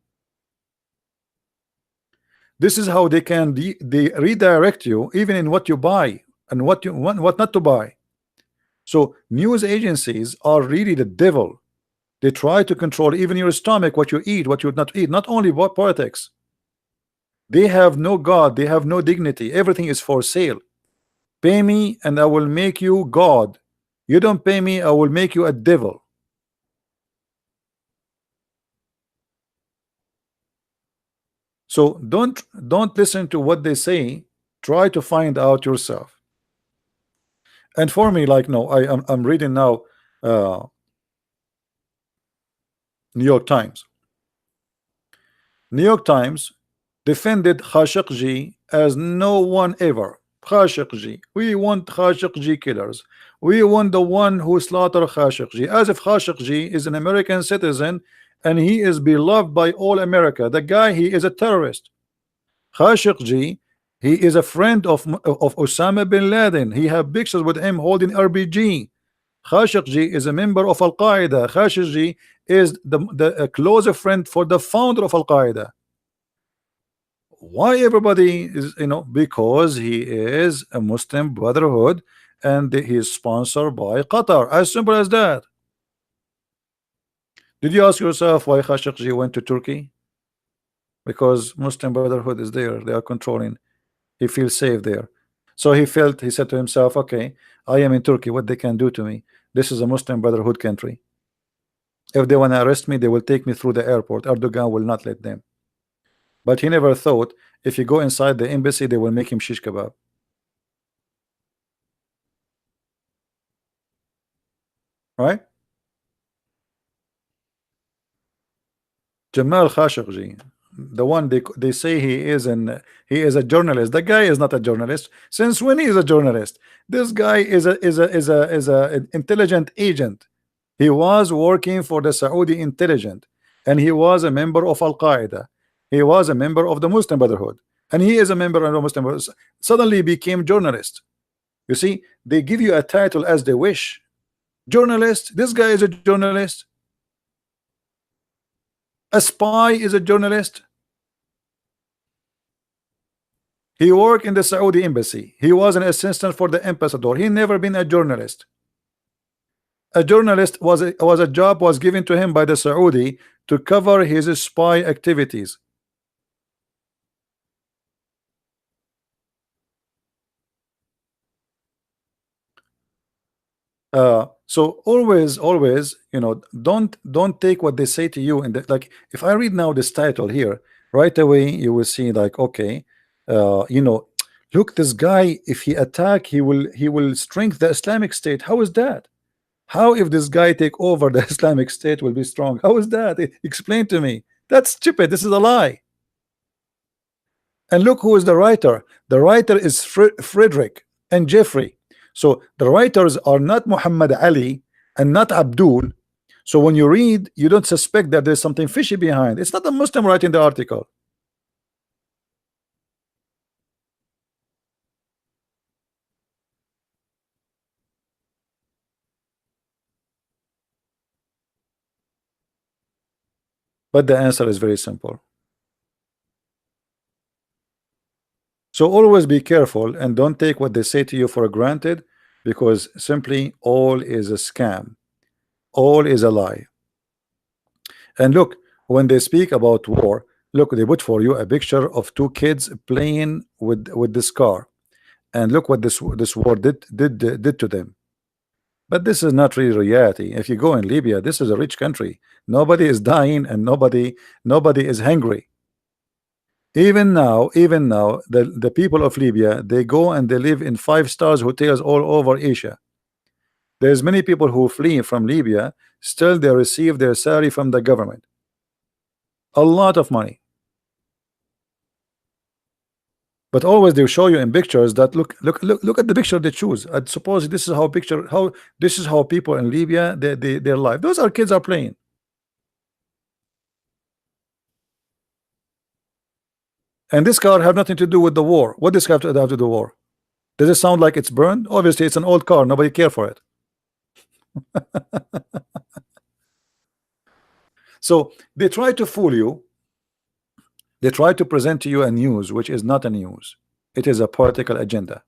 This is how they can they redirect you even in what you buy and what you want, what not to buy. So news agencies are really the devil. They try to control even your stomach, what you eat, what you not eat. Not only what politics. They have no God, they have no dignity. Everything is for sale. Pay me and I will make you God. You don't pay me, I will make you a devil. So don't listen to what they say. Try to find out yourself. And for me, like, no, I'm reading now New York Times. New York Times defended Khashoggi as no one ever. Khashoggi, we want Khashoggi killers. We want the one who slaughtered Khashoggi, as if Khashoggi is an American citizen and he is beloved by all America. The guy, he is a terrorist. Khashoggi, he is a friend of Osama bin Laden. He have pictures with him holding RPG. Khashoggi is a member of Al-Qaeda. Khashoggi is the closer friend for the founder of Al-Qaeda. Why everybody is, you know, because he is a Muslim Brotherhood and he is sponsored by Qatar. As simple as that. Did you ask yourself why Khashoggi went to Turkey? Because Muslim Brotherhood is there. They are controlling. He feels safe there. So he said to himself, okay, I am in Turkey. What they can do to me? This is a Muslim Brotherhood country. If they want to arrest me, they will take me through the airport. Erdogan will not let them. But he never thought if you go inside the embassy, they will make him shish kebab. Right? Jamal Khashoggi, the one they say he is a journalist. The guy is not a journalist. Since when he is a journalist? This guy is a intelligent agent. He was working for the Saudi intelligence, and he was a member of Al-Qaeda. He was a member of the Muslim Brotherhood, and he is a member of the Muslim Brotherhood. Suddenly became journalist. You see, they give you a title as they wish. Journalist, this guy is a journalist. A spy is a journalist. He worked in the Saudi embassy. He was an assistant for the ambassador. He never been a journalist. A journalist was a job was given to him by the Saudi to cover his spy activities. So always, don't take what they say to you. And like, if I read now this title here, right away you will see like, okay, look, this guy, if he attack, he will strengthen the Islamic State. How is that? How if this guy take over the Islamic State will be strong? How is that? Explain to me. That's stupid. This is a lie. And look who is the writer. The writer is Frederick and Jeffrey. So the writers are not Muhammad Ali and not Abdul. So when you read, you don't suspect that there's something fishy behind. It's not a Muslim writing the article. But the answer is very simple. So always be careful and don't take what they say to you for granted, because simply all is a scam. All is a lie. And look, when they speak about war, look, they put for you a picture of two kids playing with this car, and look what this war did to them. But this is not really reality. If you go in Libya, this is a rich country. Nobody is dying and nobody is hungry. Even now, the people of Libya, they go and they live in 5 stars hotels all over Asia. There's many people who flee from Libya, still they receive their salary from the government. A lot of money. But always they show you in pictures that look at the picture they choose. I suppose this is how this is how people in Libya their life. Those are kids are playing. And this car have nothing to do with the war. What does have to have to do with war? Does it sound like it's burned? Obviously, it's an old car. Nobody care for it. So they try to fool you. They try to present to you a news which is not a news. It is a political agenda.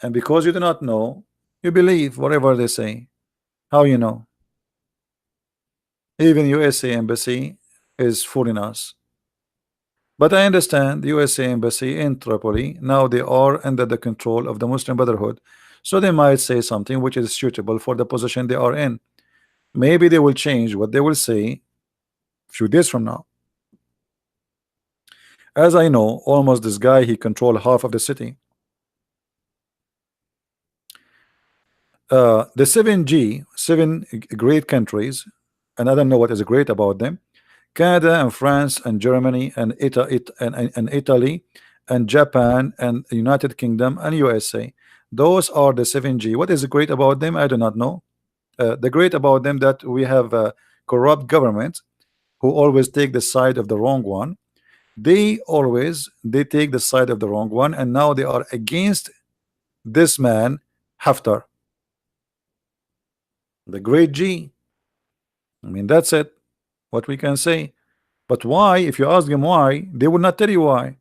And because you do not know, you believe whatever they say. How you know? Even USA embassy is fooling us. But I understand the USA embassy in Tripoli, now they are under the control of the Muslim Brotherhood, so they might say something which is suitable for the position they are in. Maybe they will change what they will say a few days from now. As I know, almost this guy, he control half of the city. The 7G, seven great countries, and I don't know what is great about them. Canada and France and Germany and Italy and Japan and United Kingdom and USA. Those are the 7G. What is great about them? I do not know. The great about them that we have corrupt government who always take the side of the wrong one. They take the side of the wrong one, and now they are against this man Haftar, the great G. I mean, that's it. What we can say. But why? If you ask them why, they will not tell you why.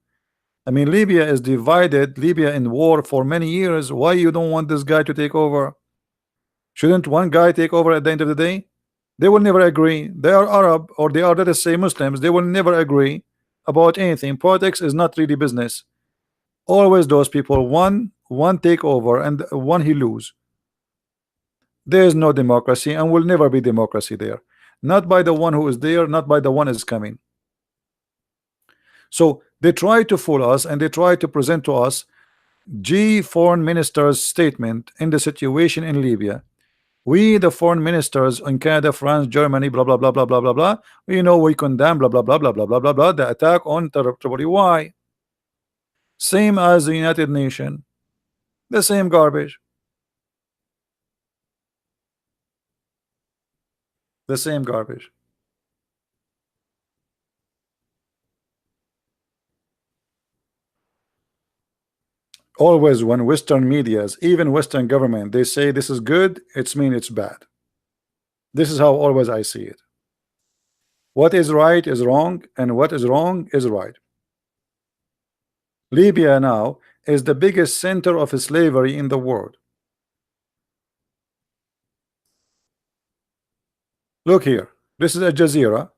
I mean, Libya is divided, Libya in war for many years. Why you don't want this guy to take over? Shouldn't one guy take over at the end of the day? They will never agree. They are Arab, or they are, let us say, Muslims. They will never agree about anything. Politics is not really business. Always those people, one take over and one he lose. There is no democracy and will never be democracy there. Not by the one who is there, not by the one is coming. So they try to fool us and they try to present to us G foreign minister's statement in the situation in Libya. We, the foreign ministers in Canada, France, Germany, blah blah blah blah blah blah blah. We condemn blah blah blah blah blah blah blah blah the attack on Tripoli. Why? Same as the United Nations, the same garbage, the same garbage. Always when Western medias, even Western government, they say this is good, it's mean it's bad. This is how always I see it. What is right is wrong, and what is wrong is right. Libya now is the biggest center of slavery in the world. Look here. This is Al Jazeera.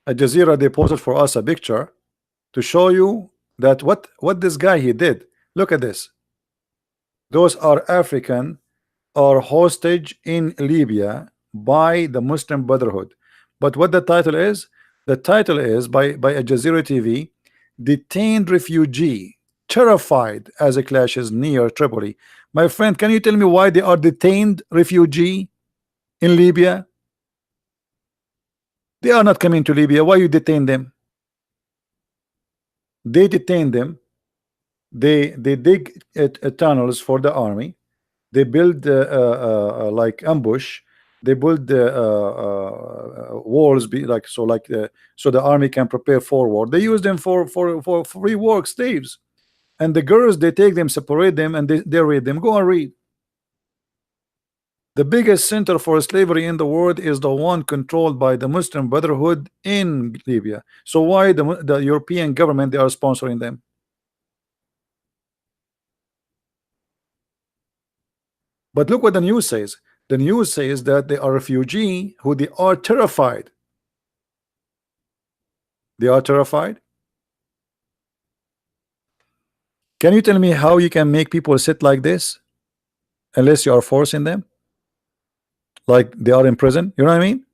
Al Jazeera, they posted for us a picture to show you that what this guy he did. Look at this. Those are African are hostage in Libya by the Muslim Brotherhood. But what the title is? The title is by Al Jazeera TV, detained refugee terrified as it clashes near Tripoli. My friend, can you tell me why they are detained refugee in Libya? They are not coming to Libya. Why you detain them? They detain them. They dig tunnels for the army. They build like ambush. They build walls, be like so, like so the army can prepare forward. They use them for free work, slaves. And the girls, they take them, separate them, and they raid them. Go and read. The biggest center for slavery in the world is the one controlled by the Muslim Brotherhood in Libya. So why the European government they are sponsoring them? But look what the news says. The news says that they are refugee who they are terrified. They are terrified. Can you tell me how you can make people sit like this unless you are forcing them? Like they are in prison, you know what I mean?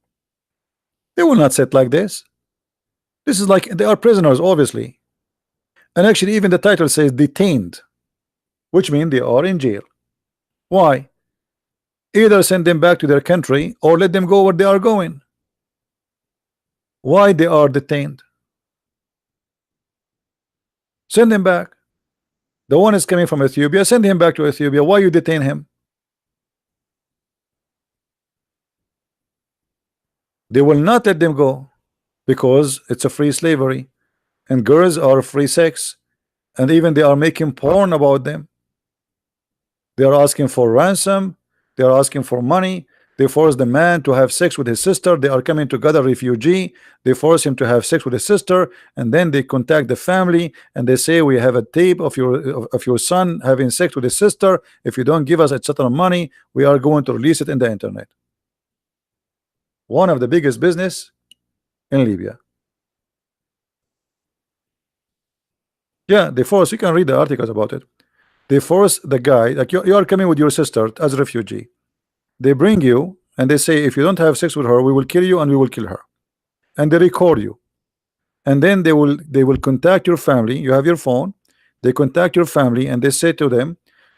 They will not sit like this. This is like they are prisoners, obviously. And actually, even the title says detained, which means they are in jail. Why? Either send them back to their country or let them go where they are going. Why they are detained? Send them back. The one is coming from Ethiopia, send him back to Ethiopia. Why you detain him? They will not let them go because it's a free slavery and girls are free sex, and even they are making porn about them. They are asking for ransom, they are asking for money. They force the man to have sex with his sister. They are coming together, refugee. They force him to have sex with his sister, and then they contact the family and they say, we have a tape of your son having sex with his sister. If you don't give us a certain money, we are going to release it in the internet. One of the biggest business in Libya. Yeah, they force, you can read the articles about it. They force the guy, like you are coming with your sister as a refugee. They bring you and they say, if you don't have sex with her, we will kill you and we will kill her. And they record you. And then they will contact your family. You have your phone. They contact your family and they say to them,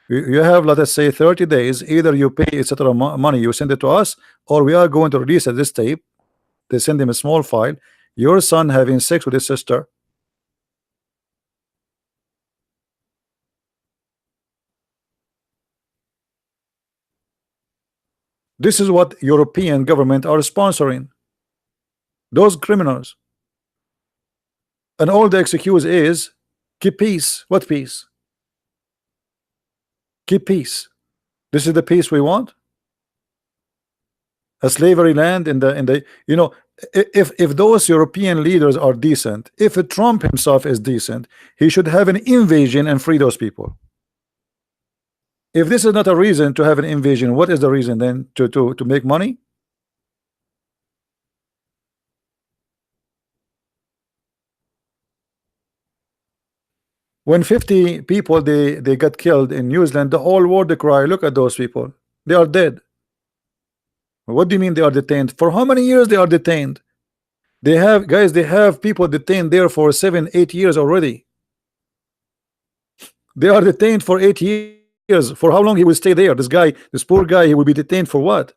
you have, let us say, 30 days. Either you pay etc. money, you send it to us, or we are going to release this tape. They send them a small file. Your son having sex with his sister. This is what European government are sponsoring. Those criminals. And all the excuse is keep peace. What peace? Keep peace. This is the peace we want. A slavery land in the you know, if those European leaders are decent, if Trump himself is decent, he should have an invasion and free those people. If this is not a reason to have an invasion, what is the reason then to make money? When 50 people they got killed in New Zealand, the whole world they cry, look at those people, they are dead. What do you mean they are detained? For how many years they are detained? They have, guys, they have people detained there for 7-8 years already. They are detained for 8 years. For how long he will stay there? This guy, this poor guy, he will be detained for what?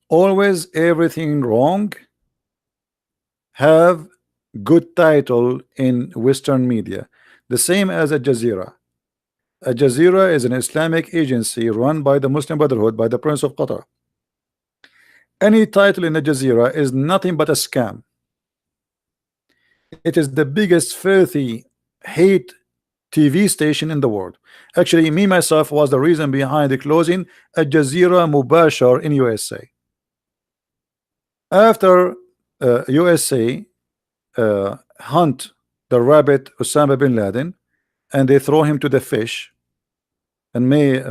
Always everything wrong have good title in Western media, the same as Al Jazeera. Al Jazeera is an Islamic agency run by the Muslim Brotherhood by the Prince of Qatar. Any title in Al Jazeera is nothing but a scam. It is the biggest filthy hate TV station in the world. Actually, me myself was the reason behind the closing Al Jazeera Mubashar in USA. After USA hunt the rabbit Osama bin Laden, and they throw him to the fish, and may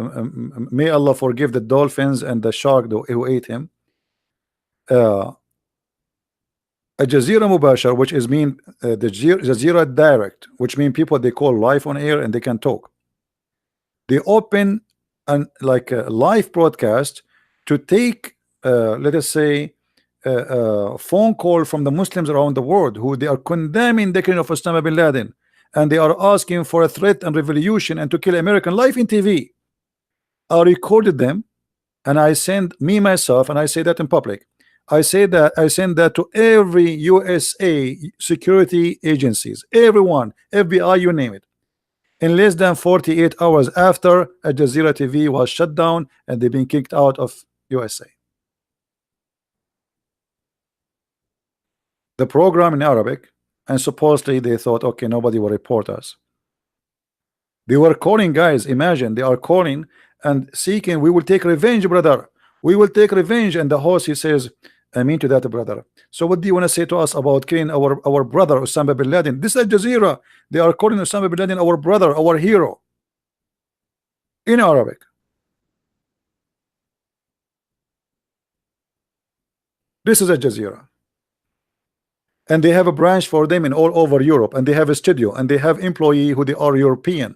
Allah forgive the dolphins and the shark who ate him. Al Jazeera Mubashar, which is mean the Jazeera Direct, which mean people they call live on air and they can talk. They open an like a live broadcast to take let us say a phone call from the Muslims around the world who they are condemning the killing of Osama bin Laden, and they are asking for a threat and revolution and to kill American life in TV. I recorded them and I send me myself, and I say that in public. I send that to every USA security agencies, everyone, FBI, you name it. In less than 48 hours after, Al Jazeera TV was shut down and they've been kicked out of USA. The program in Arabic, and supposedly they thought, okay, nobody will report us. They were calling, guys, imagine they are calling and seeking, we will take revenge, brother. We will take revenge. And the host, he says, I mean to that, brother. So what do you want to say to us about killing our brother Osama bin Laden? This is Al Jazeera. They are calling Osama bin Laden our brother, our hero, in Arabic. This is Al Jazeera. And they have a branch for them in all over Europe, and they have a studio, and they have employee who they are European.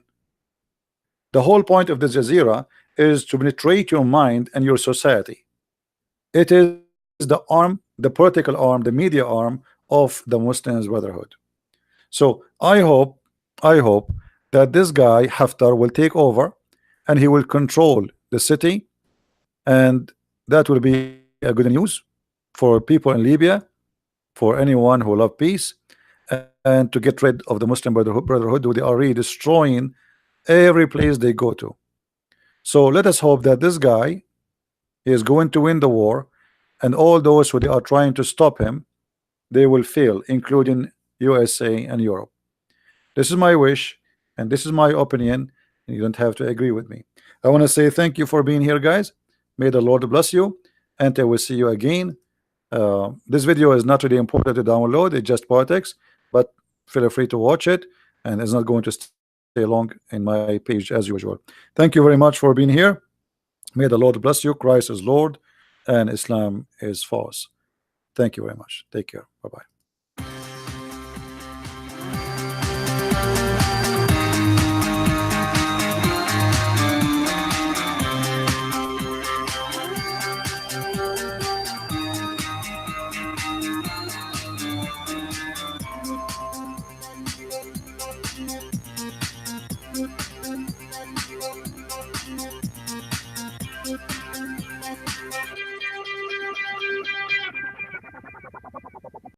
The whole point of the Jazeera is to penetrate your mind and your society. It is the arm, the political arm, the media arm of the Muslims Brotherhood. So I hope that this guy Haftar will take over and he will control the city, and that will be a good news for people in Libya, for anyone who love peace, and to get rid of the Muslim Brotherhood who they are really destroying every place they go to. So let us hope that this guy is going to win the war, and all those who they are trying to stop him, they will fail, including USA and Europe. This is my wish, and this is my opinion, and you don't have to agree with me. I want to say thank you for being here, guys. May the Lord bless you, and I will see you again. This video is not really important to download, it's just politics, but feel free to watch it, and it's not going to stay long in my page as usual. Thank you very much for being here. May the Lord bless you. Christ is Lord and Islam is false. Thank you very much. Take care. Bye-bye.